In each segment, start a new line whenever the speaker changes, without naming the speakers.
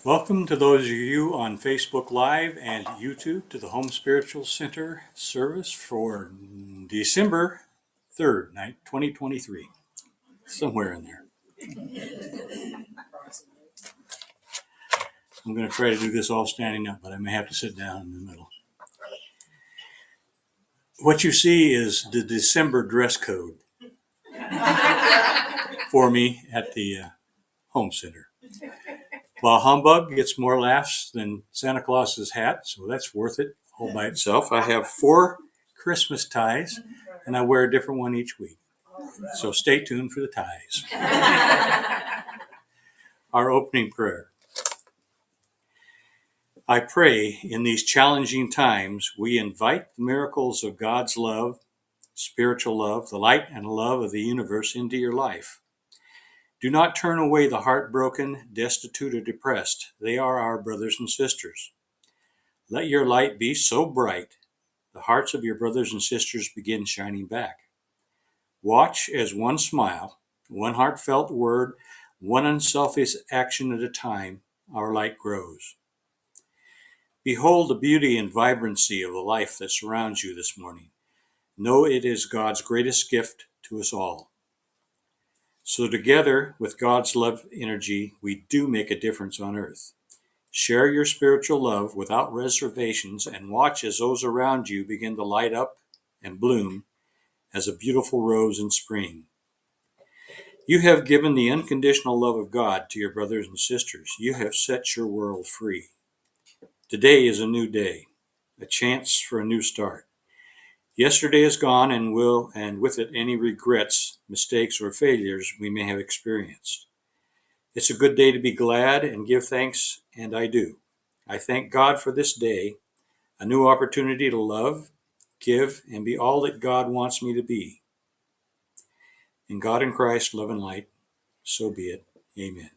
Welcome to those of you on Facebook Live and YouTube to the Home Spiritual Center service for December 3rd, 2023. Somewhere in there. I'm going to try to do this all standing up, but I may have to sit down in the middle. What you see is the December dress code for me at the Home Center. Bah Humbug gets more laughs than Santa Claus's hat, so that's worth it all by itself. I have 4 Christmas ties, and I wear a different one each week. So stay tuned for the ties. Our opening prayer. I pray in these challenging times, we invite the miracles of God's love, spiritual love, the light and love of the universe into your life. Do not turn away the heartbroken, destitute, or depressed. They are our brothers and sisters. Let your light be so bright, the hearts of your brothers and sisters begin shining back. Watch as one smile, one heartfelt word, one unselfish action at a time, our light grows. Behold the beauty and vibrancy of the life that surrounds you this morning. Know it is God's greatest gift to us all. So together with God's love energy, we do make a difference on earth. Share your spiritual love without reservations and watch as those around you begin to light up and bloom as a beautiful rose in spring. You have given the unconditional love of God to your brothers and sisters. You have set your world free. Today is a new day, a chance for a new start. Yesterday is gone and with it any regrets, mistakes, or failures we may have experienced. It's a good day to be glad and give thanks, and I do. I thank God for this day, a new opportunity to love, give, and be all that God wants me to be. In God and Christ, love and light, so be it. Amen.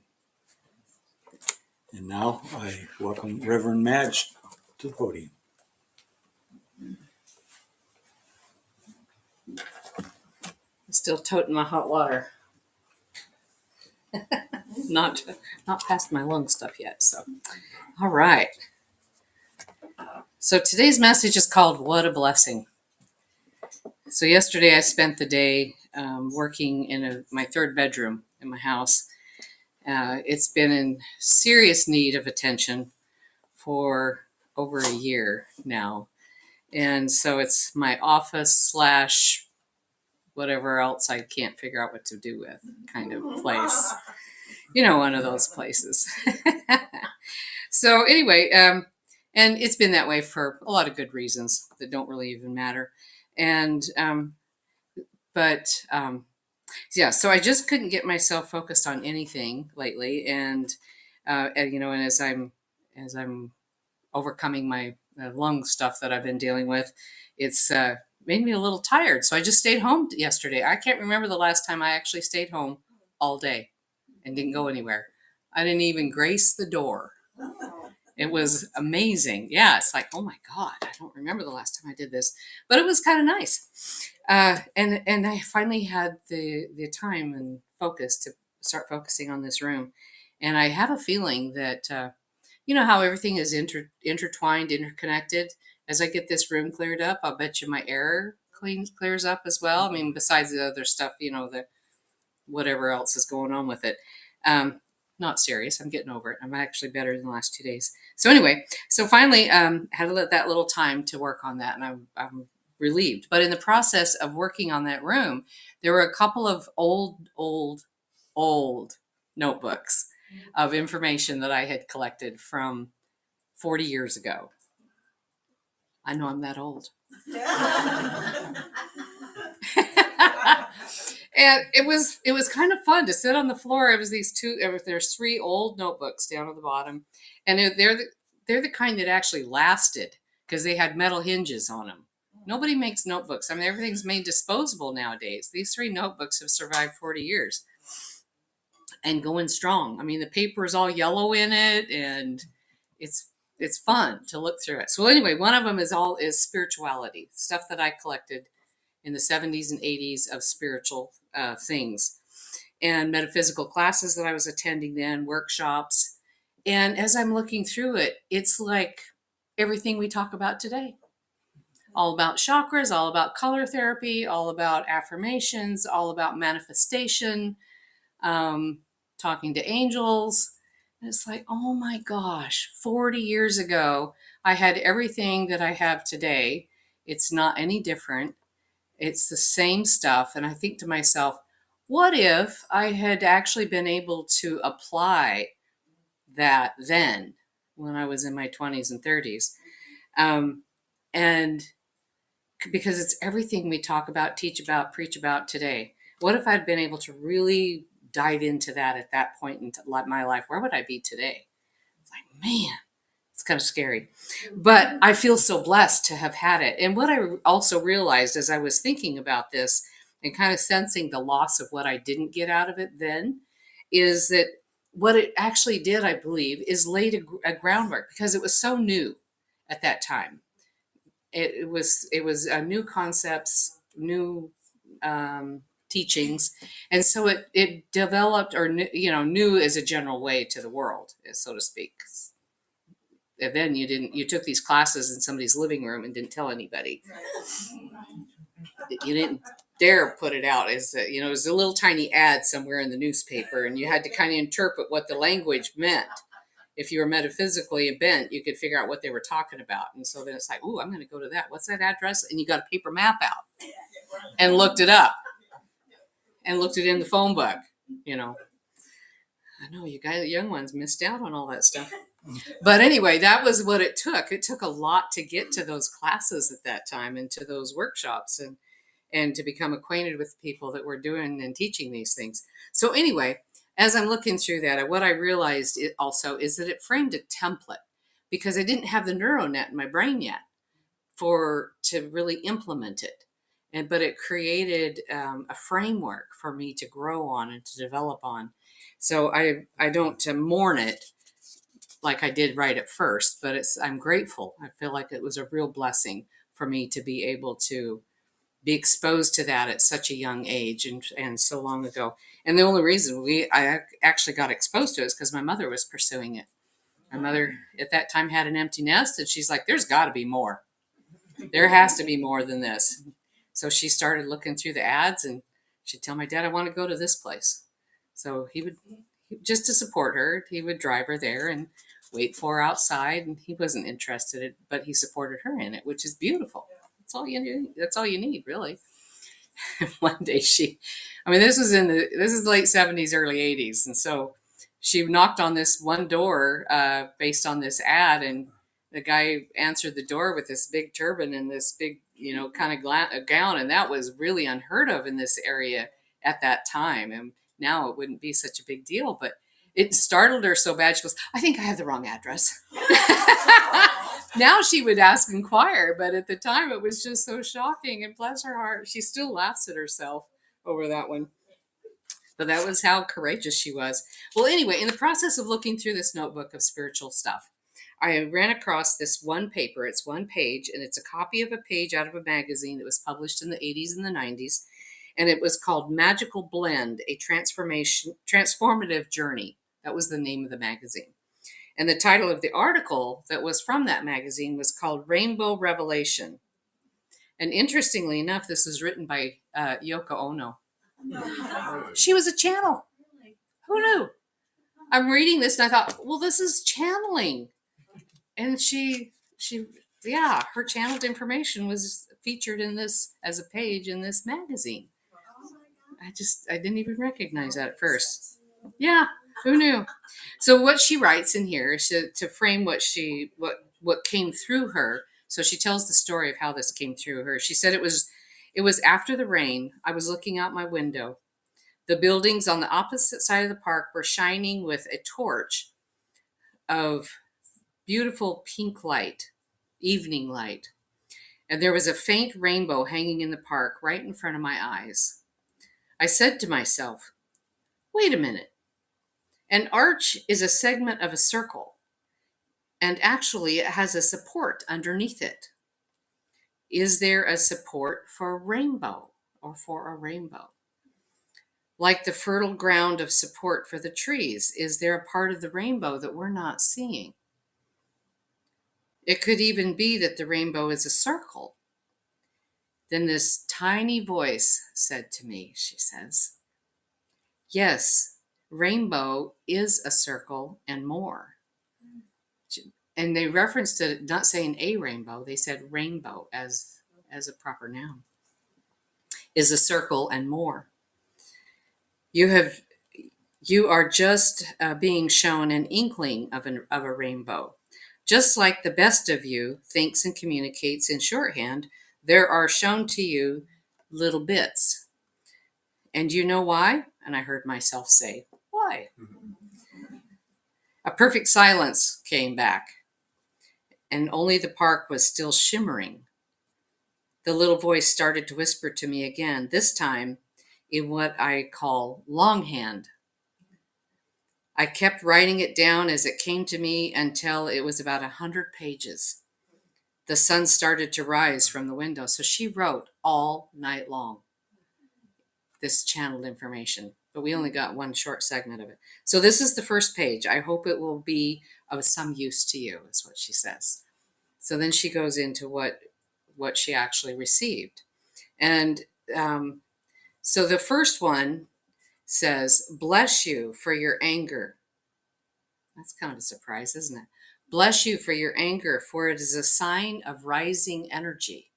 And now I welcome Reverend Madge to the podium.
Still toting my hot water. not past my lung stuff yet. So, all right. So today's message is called "What a Blessing." So yesterday I spent the day working in my third bedroom in my house. It's been in serious need of attention for over a year now, and so it's my office slash whatever else I can't figure out what to do with kind of place. One of those places. So anyway, and it's been that way for a lot of good reasons that don't really even matter. And, yeah, so I just couldn't get myself focused on anything lately. And as I'm overcoming my lung stuff that I've been dealing with, it's made me a little tired. So I just stayed home yesterday. I can't remember the last time I actually stayed home all day and didn't go anywhere. I didn't even grace the door. It was amazing. Yeah, it's like, oh my God, I don't remember the last time I did this, but it was kind of nice. And I finally had the time and focus to start focusing on this room. And I have a feeling that, how everything is intertwined, interconnected. As I get this room cleared up, I'll bet you my air clears up as well. I mean, besides the other stuff, the whatever else is going on with it. Not serious. I'm getting over it. I'm actually better than the last 2 days. So anyway, finally had that little time to work on that, and I'm relieved. But in the process of working on that room, there were a couple of old notebooks of information that I had collected from 40 years ago. I know I'm that old. And it was kind of fun to sit on the floor. It was there's 3 old notebooks down at the bottom, and they're the kind that actually lasted because they had metal hinges on them. Nobody makes notebooks. I mean, everything's made disposable nowadays. These 3 notebooks have survived 40 years and going strong. I mean, the paper is all yellow in it, and it's fun to look through it. So anyway, one of them is spirituality, stuff that I collected in the 70s and 80s of spiritual things and metaphysical classes that I was attending then, workshops. And as I'm looking through it, it's like everything we talk about today. All about chakras, all about color therapy, all about affirmations, all about manifestation, um, talking to angels. And it's like, oh my gosh, 40 years ago, I had everything that I have today. It's not any different. It's the same stuff. And I think to myself, what if I had actually been able to apply that then when I was in my 20s and 30s? And because it's everything we talk about, teach about, preach about today. What if I'd been able to really dive into that at that point in my life? Where would I be today? It's like, man, it's kind of scary. But I feel so blessed to have had it. And what I also realized as I was thinking about this and kind of sensing the loss of what I didn't get out of it then is that what it actually did, I believe, is laid a groundwork because it was so new at that time. It was new concepts, new teachings, and so it developed, or new as a general way to the world, so to speak. And then you took these classes in somebody's living room and didn't tell anybody. You didn't dare put it out as it was a little tiny ad somewhere in the newspaper, and you had to kind of interpret what the language meant. If you were metaphysically bent, you could figure out what they were talking about. And so then it's like, ooh, I'm going to go to that. What's that address? And you got a paper map out and looked it up and looked it in the phone book. I know you guys, young ones, missed out on all that stuff. But anyway, that was what it took. It took a lot to get to those classes at that time and to those workshops and to become acquainted with people that were doing and teaching these things. So anyway, as I'm looking through that, what I realized also is that it framed a template because I didn't have the neural net in my brain yet to really implement it. But it created a framework for me to grow on and to develop on. So I don't mourn it like I did right at first, but I'm grateful. I feel like it was a real blessing for me to be able to be exposed to that at such a young age and so long ago. And the only reason I actually got exposed to it is because my mother was pursuing it. My mother at that time had an empty nest, and she's like, there's got to be more. There has to be more than this. So she started looking through the ads, and she'd tell my dad, I want to go to this place. So he would, just to support her, he would drive her there and wait for her outside. And he wasn't interested, but he supported her in it, which is beautiful. That's all you need. That's all you need, really. One day this is the late 70s, early 80s. And so she knocked on this one door based on this ad, and the guy answered the door with this big turban and this big, kind of gown. And that was really unheard of in this area at that time. And now it wouldn't be such a big deal, but it startled her so bad. She goes, I think I have the wrong address. Now she would inquire, but at the time it was just so shocking, and bless her heart, she still laughs at herself over that one. But that was how courageous she was. Well, anyway, in the process of looking through this notebook of spiritual stuff, I ran across this one paper. It's one page, and it's a copy of a page out of a magazine that was published in the 80s and the 90s. And it was called Magical Blend, a transformative journey. That was the name of the magazine. And the title of the article that was from that magazine was called Rainbow Revelation. And interestingly enough, this was written by Yoko Ono. She was a channel. Who knew? I'm reading this and I thought, well, this is channeling. And her channeled information was featured in this as a page in this magazine. I didn't even recognize that at first. Yeah, who knew? So what she writes in here is to frame what came through her. So she tells the story of how this came through her. She said it was after the rain. I was looking out my window. The buildings on the opposite side of the park were shining with a torch of beautiful pink light, evening light. And there was a faint rainbow hanging in the park right in front of my eyes. I said to myself, wait a minute. An arch is a segment of a circle, and actually it has a support underneath it. Is there a support for a rainbow or for a rainbow? Like the fertile ground of support for the trees. Is there a part of the rainbow that we're not seeing? It could even be that the rainbow is a circle. Then this tiny voice said to me, she says, yes, rainbow is a circle and more. And they referenced it, not saying a rainbow, they said rainbow as a proper noun, is a circle and more. You are just being shown an inkling of a rainbow. Just like the best of you thinks and communicates in shorthand, there are shown to you little bits. And you know why? And I heard myself say, why? A perfect silence came back, and only the park was still shimmering. The little voice started to whisper to me again, this time in what I call longhand. I kept writing it down as it came to me until it was about 100 pages. The sun started to rise from the window, so she wrote all night long, this channeled information, but we only got one short segment of it. So this is the first page. I hope it will be of some use to you, is what she says. So then she goes into what she actually received. And so the first one says, bless you for your anger. That's kind of a surprise, isn't it? Bless you for your anger, for it is a sign of rising energy.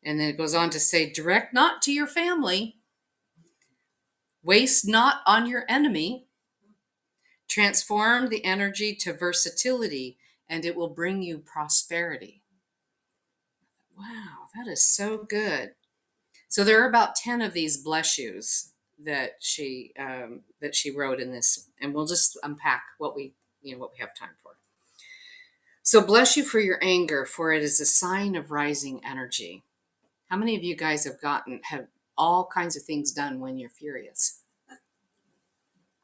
And then it goes on to say, direct not to your family, waste not on your enemy, transform the energy to versatility, and it will bring you prosperity. Wow, that is so good. So there are about 10 of these bless yous that she wrote in this, and we'll just unpack what we have time for. So bless you for your anger, for it is a sign of rising energy. How many of you guys have all kinds of things done when you're furious?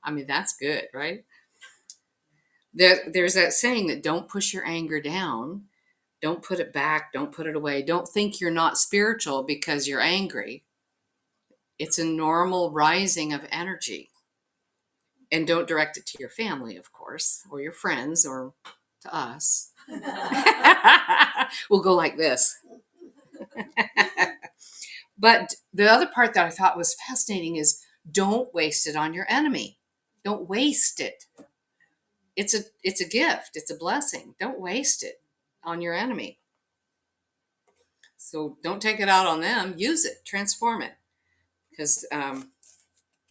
I mean, that's good, right? There's that saying that don't push your anger down, don't put it back, don't put it away, don't think you're not spiritual because you're angry. It's a normal rising of energy. And don't direct it to your family, of course, or your friends, or to us. We'll go like this. But the other part that I thought was fascinating is don't waste it on your enemy. Don't waste it. It's a gift. It's a blessing. Don't waste it on your enemy. So don't take it out on them. Use it. Transform it. Because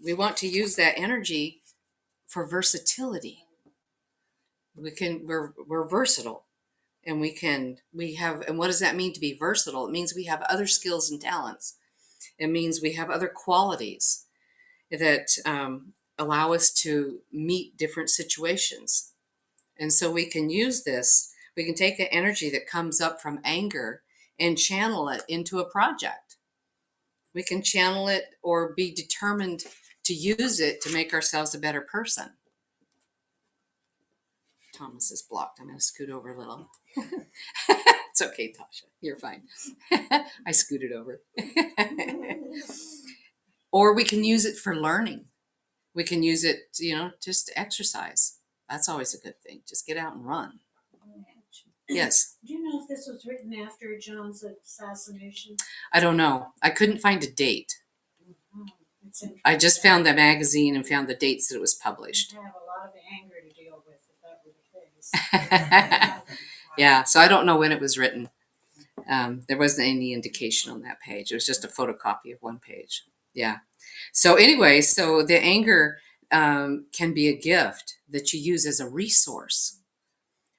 we want to use that energy for versatility. We're versatile. And and what does that mean to be versatile? It means we have other skills and talents. It means we have other qualities that allow us to meet different situations. And so we can use this. We can take the energy that comes up from anger and channel it into a project. We can channel it or be determined to use it to make ourselves a better person. Thomas is blocked. I'm going to scoot over a little. It's okay, Tasha. You're fine. I scooted over. Or we can use it for learning. We can use it, just to exercise. That's always a good thing. Just get out and run. Yes.
Do you know if this was written after John's assassination?
I don't know. I couldn't find a date.
It's interesting.
I just found the magazine and found the dates that it was published.
I have a lot of anger to deal with if that were the case.
Yeah, so I don't know when it was written. There wasn't any indication on that page. It was just a photocopy of one page. Yeah. So anyway, so the anger can be a gift that you use as a resource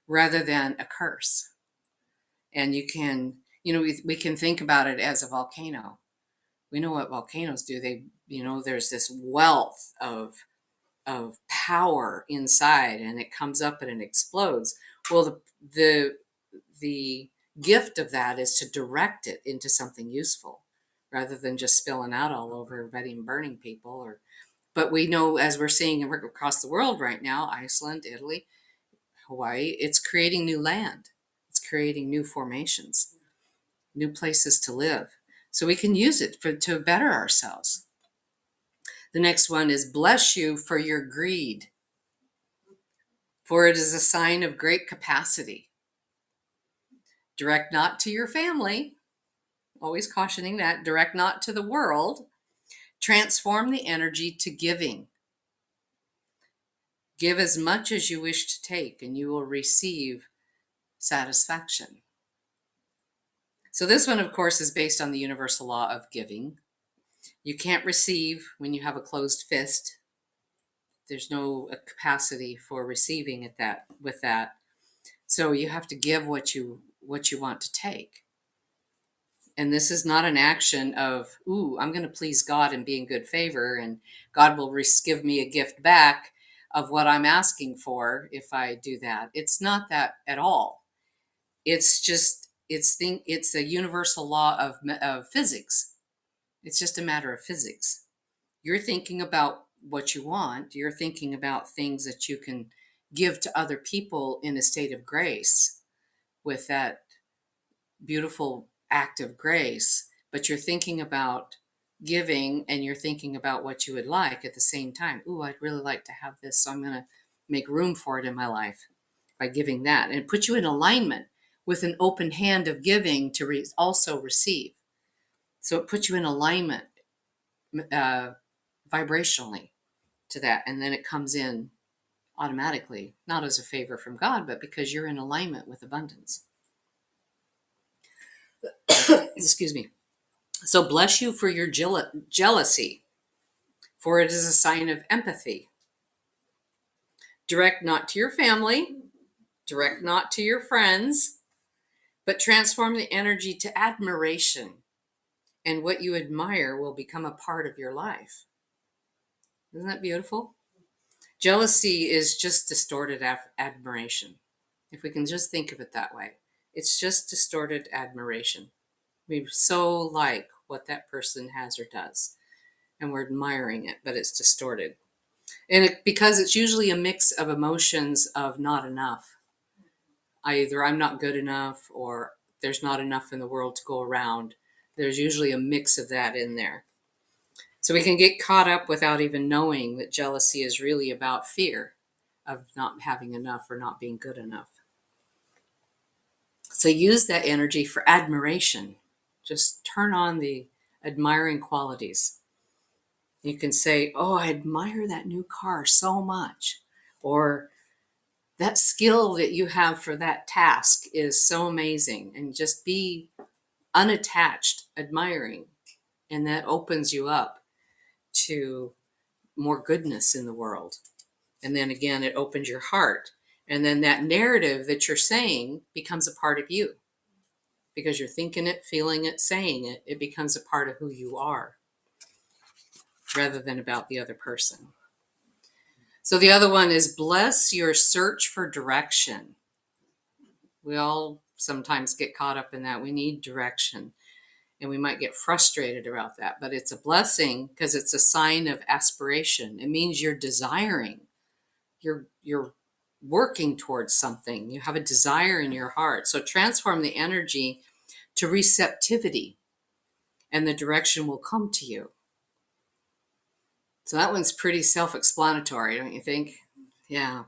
rather than a curse. And you can, we can think about it as a volcano. We know what volcanoes do. There's this wealth of power inside, and it comes up and it explodes. Well, the gift of that is to direct it into something useful rather than just spilling out all over everybody and burning people. But we know, as we're seeing across the world right now, Iceland, Italy, Hawaii, it's creating new land. It's creating new formations, new places to live. So we can use it to better ourselves. The next one is bless you for your greed, for it is a sign of great capacity. Direct not to your family, always cautioning that. Direct not to the world. Transform the energy to giving. Give as much as you wish to take, and you will receive satisfaction. So this one, of course, is based on the universal law of giving. You can't receive when you have a closed fist. There's no capacity for receiving at that with that. So you have to give what you want to take. And this is not an action of, ooh, I'm going to please God and be in good favor, and God will give me a gift back of what I'm asking for if I do that. It's not that at all. It's just, it's a universal law of physics. It's just a matter of physics. You're thinking about what you want. You're thinking about things that you can give to other people in a state of grace with that beautiful act of grace, but you're thinking about giving and you're thinking about what you would like at the same time. Ooh, I'd really like to have this, so I'm going to make room for it in my life by giving that. And it puts you in alignment with an open hand of giving to also receive. So it puts you in alignment vibrationally to that. And then it comes in automatically, not as a favor from God, but because you're in alignment with abundance. Excuse me. So bless you for your jealousy, for it is a sign of empathy. Direct not to your family, direct not to your friends, but transform the energy to admiration, and what you admire will become a part of your life. Isn't that beautiful? Jealousy is just distorted admiration. If we can just think of it that way, it's just distorted admiration. We so like what that person has or does, and we're admiring it, but it's distorted. And because it's usually a mix of emotions of not enough. Either I'm not good enough, or there's not enough in the world to go around. There's usually a mix of that in there. So we can get caught up without even knowing that jealousy is really about fear of not having enough or not being good enough. So use that energy for admiration. Just turn on the admiring qualities. You can say, oh, I admire that new car so much. Or that skill that you have for that task is so amazing. And just be unattached, admiring. And that opens you up to more goodness in the world. And then again, it opens your heart. And then that narrative that you're saying becomes a part of you. Because you're thinking it, feeling it, saying it, it becomes a part of who you are, rather than about the other person. So the other one is bless your search for direction. We all sometimes get caught up in that. We need direction, and we might get frustrated about that, but it's a blessing because it's a sign of aspiration. It means you're desiring, you're working towards something. You have a desire in your heart. So transform the energy to receptivity, and the direction will come to you. So that one's pretty self-explanatory, don't you think? Yeah.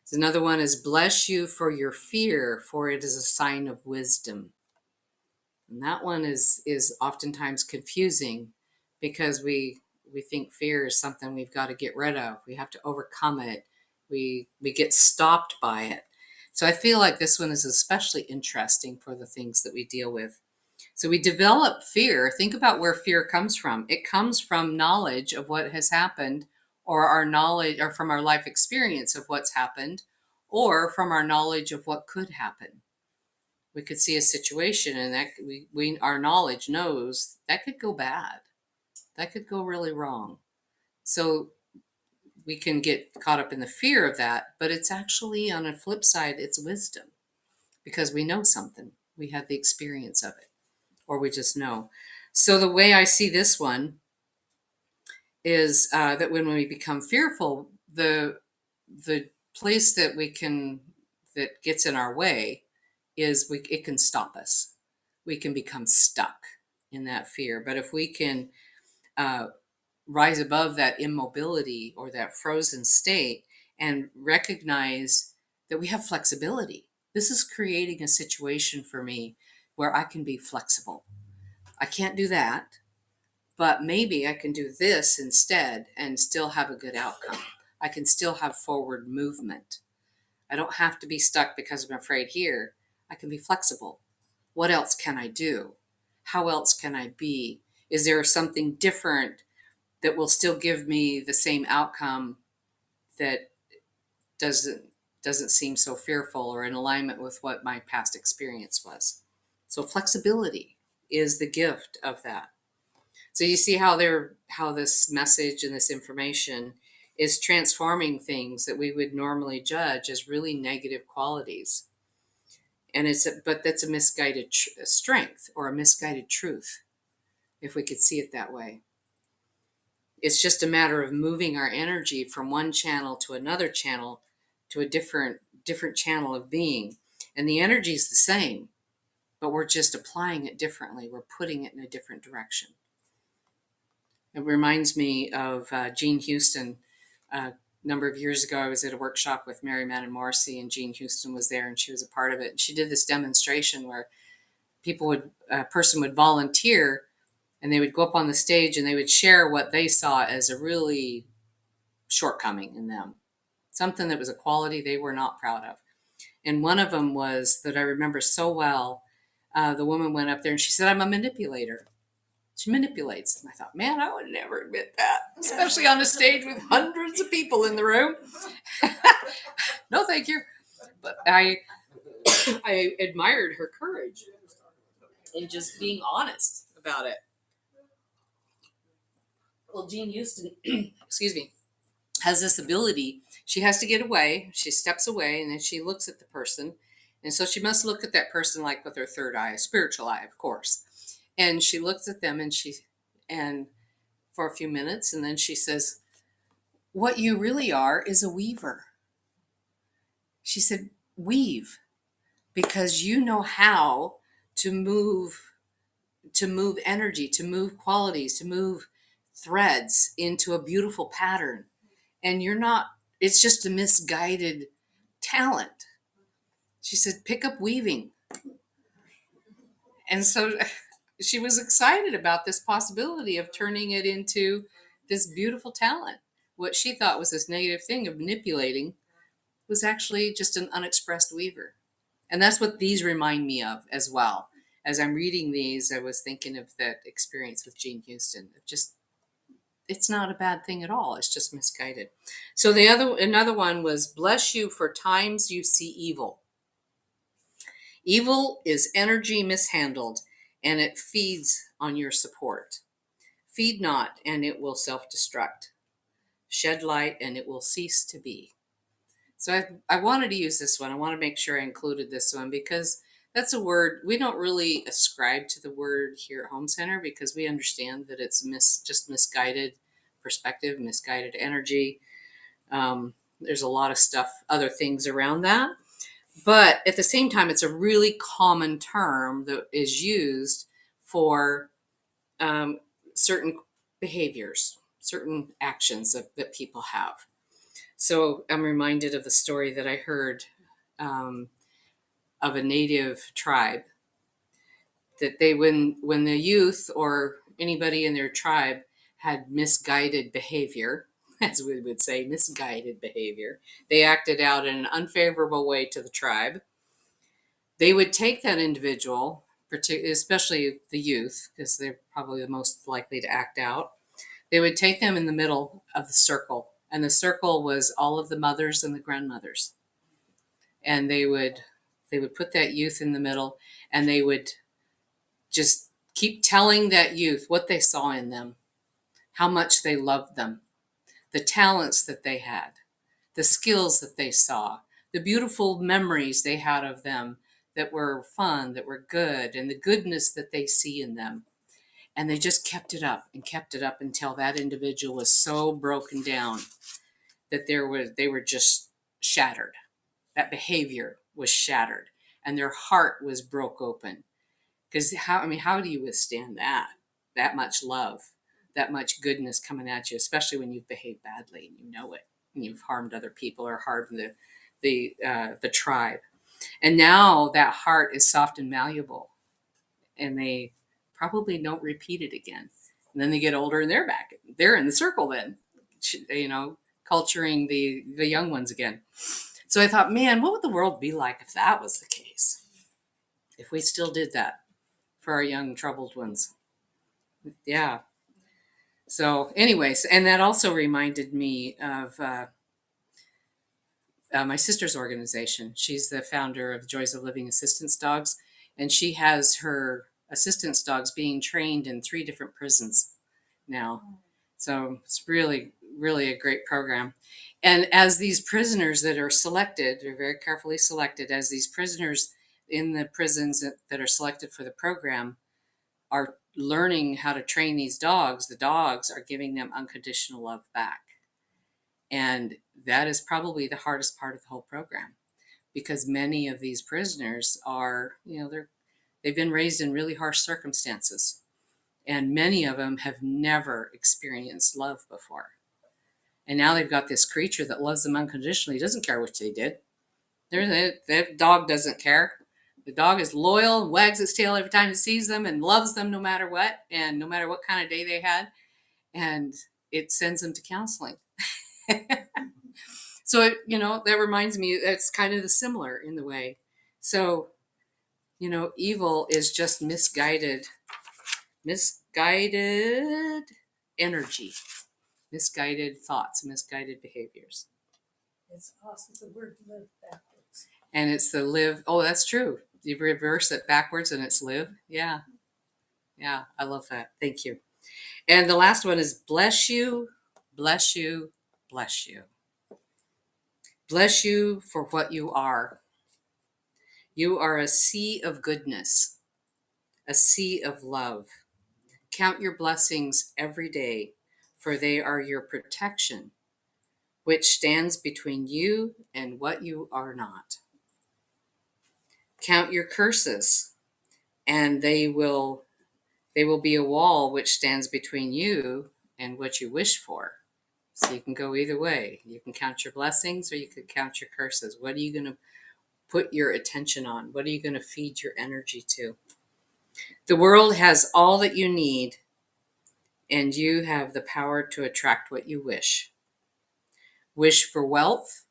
So another one is bless you for your fear, for it is a sign of wisdom. And that one is oftentimes confusing because we think fear is something we've got to get rid of. We have to overcome it. We get stopped by it. So I feel like this one is especially interesting for the things that we deal with. So we develop fear. Think about where fear comes from. It comes from knowledge of what has happened, or our knowledge, or from our life experience of what's happened, or from our knowledge of what could happen. We could see a situation, and that our knowledge knows that could go bad. That could go really wrong. So we can get caught up in the fear of that, but it's actually, on a flip side, it's wisdom, because we know something. We have the experience of it, or we just know. So the way I see this one is that when we become fearful, the place that that gets in our way is it can stop us. We can become stuck in that fear. But if we can rise above that immobility or that frozen state and recognize that we have flexibility. This is creating a situation for me where I can be flexible. I can't do that, but maybe I can do this instead and still have a good outcome. I can still have forward movement. I don't have to be stuck because I'm afraid here. I can be flexible. What else can I do? How else can I be? Is there something different that will still give me the same outcome that doesn't doesn't seem so fearful or in alignment with what my past experience was? So flexibility is the gift of that. So you see how this message and this information is transforming things that we would normally judge as really negative qualities. And but that's a misguided strength or a misguided truth, if we could see it that way. It's just a matter of moving our energy from one channel to another channel to a different channel of being. And the energy is the same, but we're just applying it differently. We're putting it in a different direction. It reminds me of Jean Houston. A number of years ago, I was at a workshop with Mary Madden Morrissey, and Jean Houston was there, and she was a part of it. And she did this demonstration where a person would volunteer, and they would go up on the stage and they would share what they saw as a really shortcoming in them, something that was a quality they were not proud of. And one of them was that I remember so well. The woman went up there and she said, "I'm a manipulator." She manipulates. And I thought, man, I would never admit that, especially on a stage with hundreds of people in the room. No, thank you. But I admired her courage in just being honest about it. Well, Jean Houston, excuse me, has this ability. She has to get away. She steps away and then she looks at the person. And so she must look at that person like with her third eye, a spiritual eye, of course. And she looks at them and for a few minutes, and then she says, "What you really are is a weaver." She said, "Weave, because you know how to move energy, to move qualities, to move threads into a beautiful pattern. And you're not, it's just a misguided talent." She said, "Pick up weaving." And so she was excited about this possibility of turning it into this beautiful talent. What she thought was this negative thing of manipulating was actually just an unexpressed weaver. And that's what these remind me of as well. As I'm reading these, I was thinking of that experience with Jean Houston. It's not a bad thing at all. It's just misguided. So another one was, "Bless you for times you see evil. Evil is energy mishandled, and it feeds on your support. Feed not, and it will self-destruct. Shed light, and it will cease to be." So I wanted to use this one. I want to make sure I included this one because that's a word we don't really ascribe to the word here at Home Center because we understand that it's just misguided perspective, misguided energy. There's a lot of stuff, other things around that. But at the same time, it's a really common term that is used for certain behaviors, certain actions that people have. So I'm reminded of the story that I heard of a native tribe that when the youth or anybody in their tribe had misguided behavior, as we would say, misguided behavior, they acted out in an unfavorable way to the tribe. They would take that individual, especially the youth, because they're probably the most likely to act out. They would take them in the middle of the circle, and the circle was all of the mothers and the grandmothers. And they would put that youth in the middle, and they would just keep telling that youth what they saw in them, how much they loved them, the talents that they had, the skills that they saw, the beautiful memories they had of them that were fun, that were good, and the goodness that they see in them. And they just kept it up and kept it up until that individual was so broken down that they were just shattered. That behavior was shattered and their heart was broke open. Because how do you withstand that much love, that much goodness coming at you, especially when you've behaved badly and you know it, and you've harmed other people or harmed the tribe. And now that heart is soft and malleable, and they probably don't repeat it again. And then they get older and they're back. They're in the circle then, culturing the young ones again. So I thought, man, what would the world be like if that was the case? If we still did that for our young troubled ones. Yeah. So anyways, and that also reminded me of my sister's organization. She's the founder of Joys of Living Assistance Dogs, and she has her assistance dogs being trained in 3 different prisons now. So it's really, really a great program. And as these prisoners that are selected, they're very carefully selected, as these prisoners in the prisons that are selected for the program are learning how to train these dogs, the dogs are giving them unconditional love back. And that is probably the hardest part of the whole program, because many of these prisoners are, they've been raised in really harsh circumstances. And many of them have never experienced love before. And now they've got this creature that loves them unconditionally, doesn't care what they did. That dog doesn't care. The dog is loyal and wags its tail every time it sees them and loves them no matter what, and no matter what kind of day they had. And it sends them to counseling. So, that reminds me, that's kind of the similar in the way. So, evil is just misguided energy, misguided thoughts, misguided behaviors.
It's also the word live backwards.
And it's the live. Oh, that's true. You reverse it backwards and it's live. Yeah. Yeah. I love that. Thank you. And the last one is bless you, bless you, bless you. Bless you for what you are. You are a sea of goodness, a sea of love. Count your blessings every day, for they are your protection, which stands between you and what you are not. Count your curses, and they will be a wall which stands between you and what you wish for. So you can go either way. You can count your blessings or you could count your curses. What are you going to put your attention on? What are you going to feed your energy to? The world has all that you need, and you have the power to attract what you wish. Wish for wealth,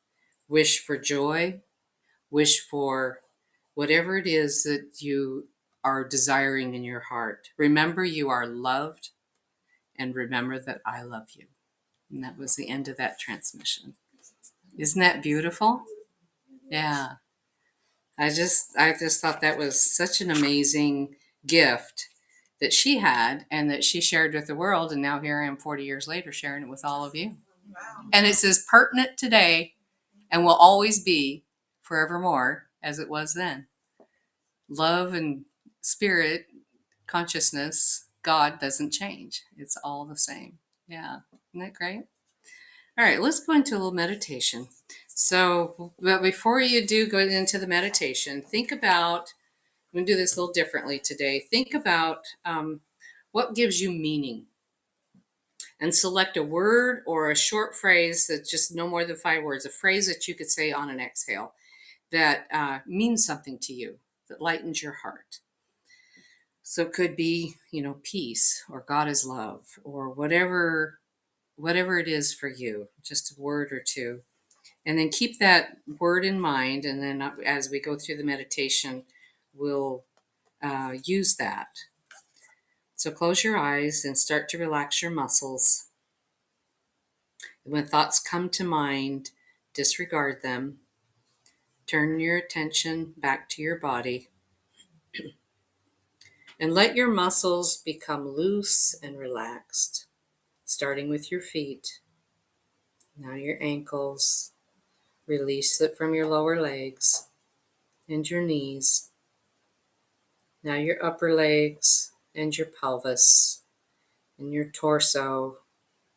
wish for joy, wish for whatever it is that you are desiring in your heart. Remember you are loved, and remember that I love you. And that was the end of that transmission. Isn't that beautiful? Yeah. I just thought that was such an amazing gift that she had and that she shared with the world. And now here I am 40 years later sharing it with all of you.
Wow.
And it's as pertinent today and will always be forevermore as it was then. Love and spirit, consciousness, God doesn't change. It's all the same. Yeah. Isn't that great? All right, let's go into a little meditation. So, but before you do go into the meditation, think about, I'm going to do this a little differently today. Think about what gives you meaning, and select a word or a short phrase that's just no more than 5 words, a phrase that you could say on an exhale that means something to you, that lightens your heart. So it could be, peace, or God is love, or whatever it is for you, just a word or two. And then keep that word in mind. And then as we go through the meditation, we'll use that. So close your eyes and start to relax your muscles. When thoughts come to mind, disregard them. Turn your attention back to your body. And let your muscles become loose and relaxed, starting with your feet. Now your ankles. Release it from your lower legs and your knees. Now your upper legs and your pelvis and your torso,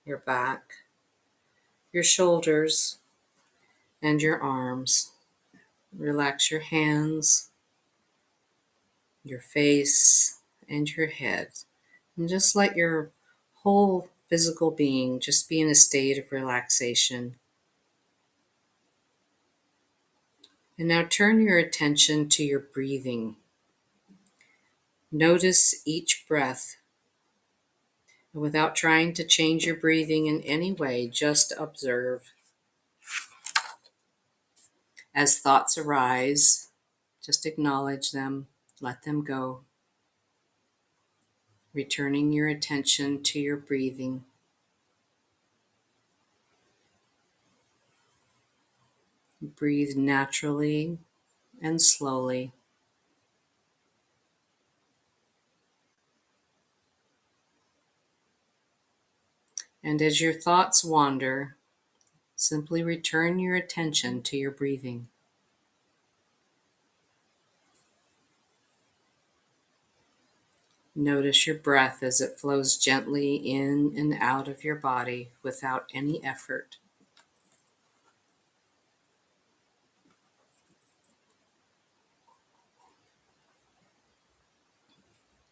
your back, your shoulders and your arms. Relax your hands, your face, and your head. And just let your whole physical being just be in a state of relaxation. And now turn your attention to your breathing. Notice each breath. And without trying to change your breathing in any way, just observe. As thoughts arise, just acknowledge them, let them go. Returning your attention to your breathing. Breathe naturally and slowly. And as your thoughts wander, simply return your attention to your breathing. Notice your breath as it flows gently in and out of your body without any effort.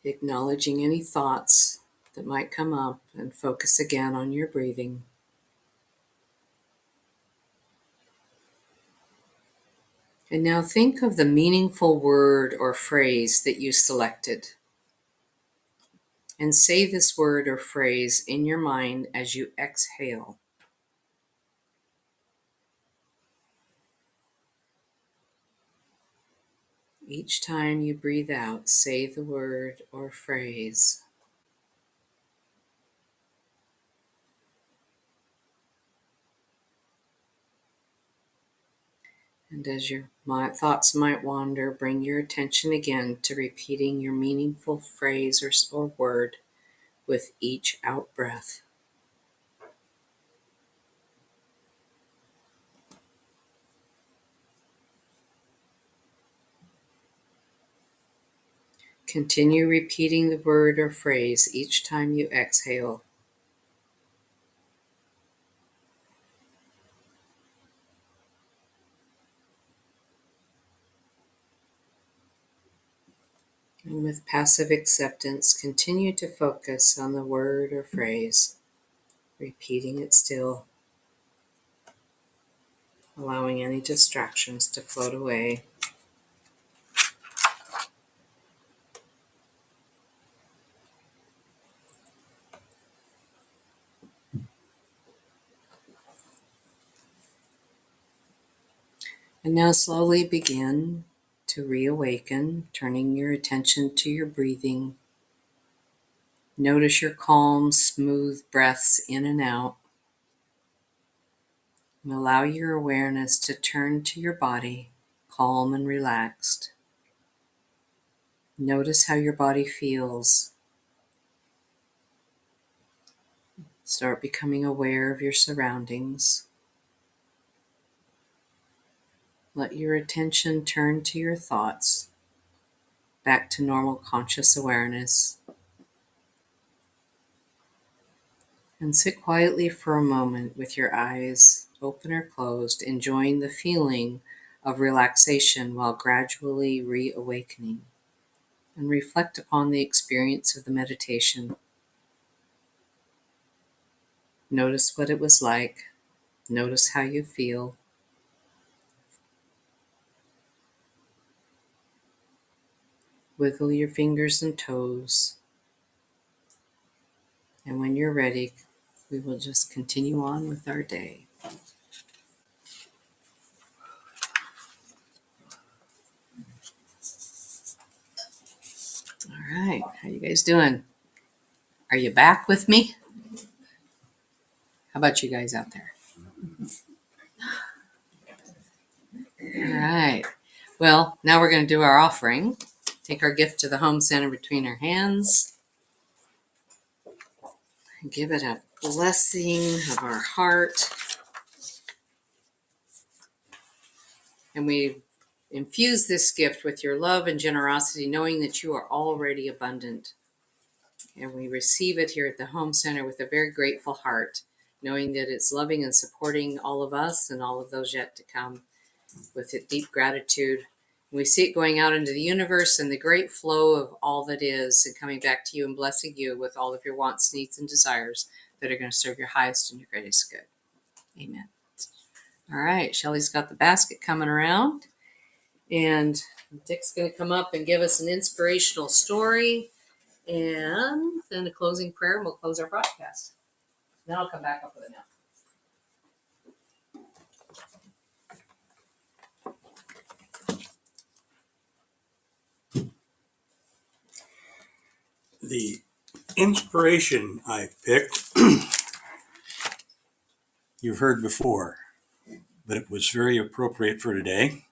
Acknowledging any thoughts that might come up and focus again on your breathing. And now think of the meaningful word or phrase that you selected. And say this word or phrase in your mind as you exhale. Each time you breathe out, say the word or phrase. And as your thoughts might wander, bring your attention again to repeating your meaningful phrase or word with each out breath. Continue repeating the word or phrase each time you exhale. And with passive acceptance, continue to focus on the word or phrase, repeating it still, allowing any distractions to float away. And now slowly begin to reawaken, turning your attention to your breathing. Notice your calm, smooth breaths in and out. And allow your awareness to turn to your body, calm and relaxed. Notice how your body feels. Start becoming aware of your surroundings. Let your attention turn to your thoughts, back to normal conscious awareness. And sit quietly for a moment with your eyes open or closed, enjoying the feeling of relaxation while gradually reawakening. And reflect upon the experience of the meditation. Notice what it was like. Notice how you feel. Wiggle your fingers and toes. And when you're ready, we will just continue on with our day. All right, how you guys doing? Are you back with me? How about you guys out there? All right. Well, now we're going to do our offering. Take our gift to the home center between our hands. And give it a blessing of our heart. And we infuse this gift with your love and generosity, knowing that you are already abundant. And we receive it here at the home center with a very grateful heart, knowing that it's loving and supporting all of us and all of those yet to come with a deep gratitude We see it going out into the universe and the great flow of all that is, and coming back to you and blessing you with all of your wants, needs, and desires that are going to serve your highest and your greatest good. Amen. All right, Shelly's got the basket coming around, and Dick's going to come up and give us an inspirational story, and then a closing prayer, and we'll close our broadcast. Then I'll come back up with an announcement.
The inspiration I picked, you've heard before, but it was very appropriate for today.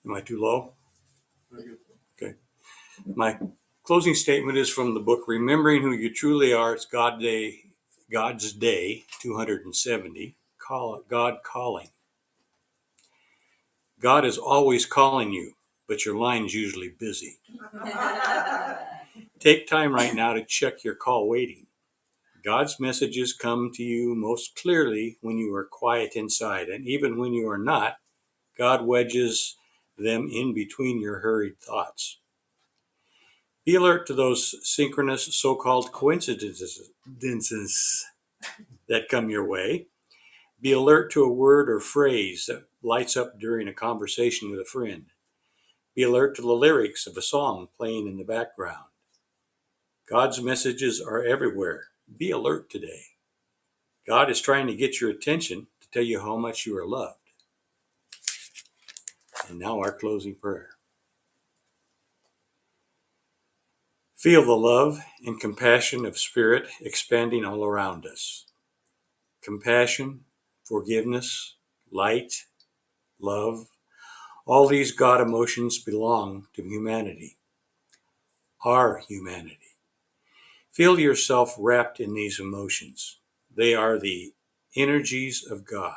Am I too low? Okay. My closing statement is from the book Remembering Who You Truly Are. It's God's Day 270. God calling. God is always calling you, but your line's usually busy. Take time right now to check your call waiting. God's messages come to you most clearly when you are quiet inside, and even when you are not, God wedges them in between your hurried thoughts. Be alert to those synchronous so-called coincidences that come your way. Be alert to a word or phrase that lights up during a conversation with a friend. Be alert to the lyrics of a song playing in the background. God's messages are everywhere. Be alert today. God is trying to get your attention to tell you how much you are loved. And now our closing prayer. Feel the love and compassion of Spirit expanding all around us. Compassion, forgiveness, light, love, all these God emotions belong to humanity, our humanity. Feel yourself wrapped in these emotions. They are the energies of God.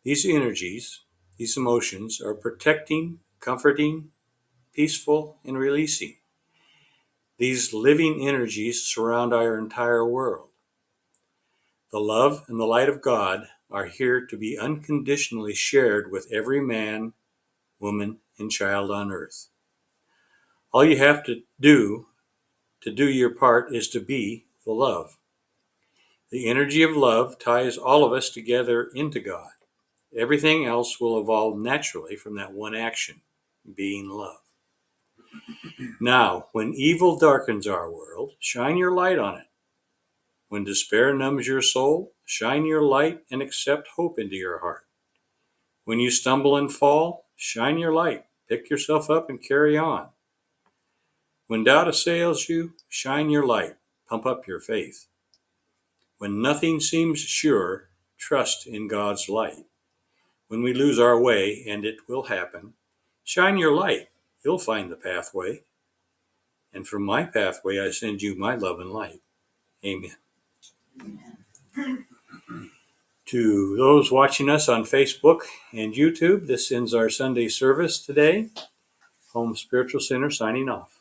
These energies, these emotions are protecting, comforting, peaceful, and releasing. These living energies surround our entire world. The love and the light of God are here to be unconditionally shared with every man, woman, and child on earth. All you have to do your part is to be the love. The energy of love ties all of us together into God. Everything else will evolve naturally from that one action, being love. Now, when evil darkens our world, shine your light on it. When despair numbs your soul, shine your light and accept hope into your heart. When you stumble and fall, shine your light, pick yourself up and carry on. When doubt assails you, shine your light, pump up your faith. When nothing seems sure, trust in God's light. When we lose our way, and it will happen, shine your light, you'll find the pathway. And from my pathway, I send you my love and light. Amen. To those watching us on Facebook and YouTube, this ends our Sunday service today. Home Spiritual Center signing off.